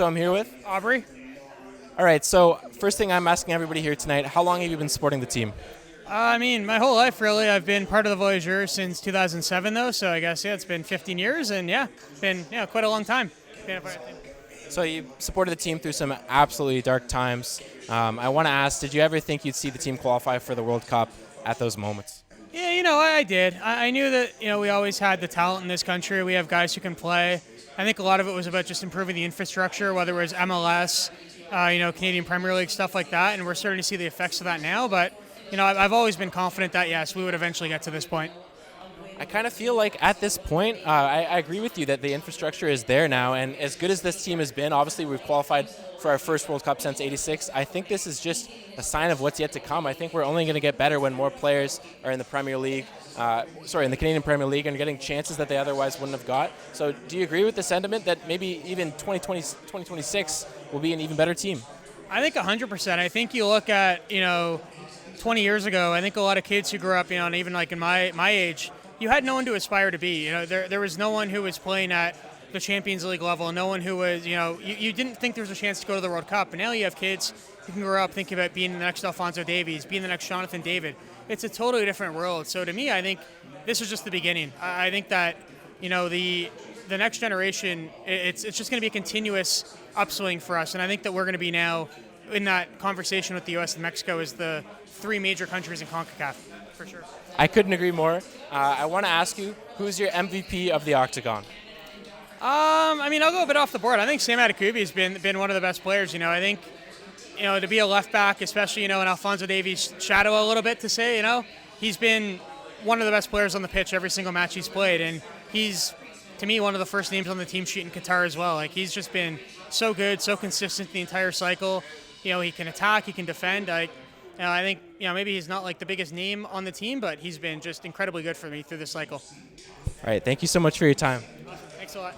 So I'm here with? Aubrey? All right, so first thing I'm asking everybody here tonight, how long have you been supporting the team? My whole life, really. I've been part of the Voyageurs since 2007, though, so I guess, it's been 15 years, and been, quite a long time. Been a part of the team. So you supported the team through some absolutely dark times. I want to ask, did you ever think you'd see the team qualify for the World Cup at those moments? Yeah, I did. I knew that, we always had the talent in this country. We have guys who can play. I think a lot of it was about just improving the infrastructure, whether it was MLS, Canadian Premier League, stuff like that, and we're starting to see the effects of that now, but I've always been confident that, yes, we would eventually get to this point. I kind of feel like at this point, I agree with you that the infrastructure is there now, and as good as this team has been, obviously we've qualified for our first World Cup since '86. I think this is just a sign of what's yet to come. I think we're only going to get better when more players are in the Premier League, in the Canadian Premier League, and getting chances that they otherwise wouldn't have got. So do you agree with the sentiment that maybe even 2026 will be an even better team? I think 100%. I think you look at, 20 years ago, I think a lot of kids who grew up, and even like in my age, you had no one to aspire to be. There was no one who was playing at the Champions League level, no one who was, you didn't think there was a chance to go to the World Cup. But now you have kids who can grow up thinking about being the next Alphonso Davies, being the next Jonathan David. It's a totally different world. So to me, I think this is just the beginning. I think that, the next generation, it's just going to be a continuous upswing for us. And I think that we're going to be now in that conversation with the U.S. and Mexico as the three major countries in CONCACAF, for sure. I couldn't agree more. I want to ask you, who's your MVP of the Octagon? I'll go a bit off the board. I think Sam Adekubi has been one of the best players. I think, to be a left back, especially, in Alphonso Davies' shadow a little bit to say, he's been one of the best players on the pitch every single match he's played. And he's, to me, one of the first names on the team sheet in Qatar as well. Like, he's just been so good, so consistent the entire cycle. He can attack, he can defend. I think, maybe he's not like the biggest name on the team, but he's been just incredibly good for me through this cycle. All right, thank you so much for your time. Thanks a lot.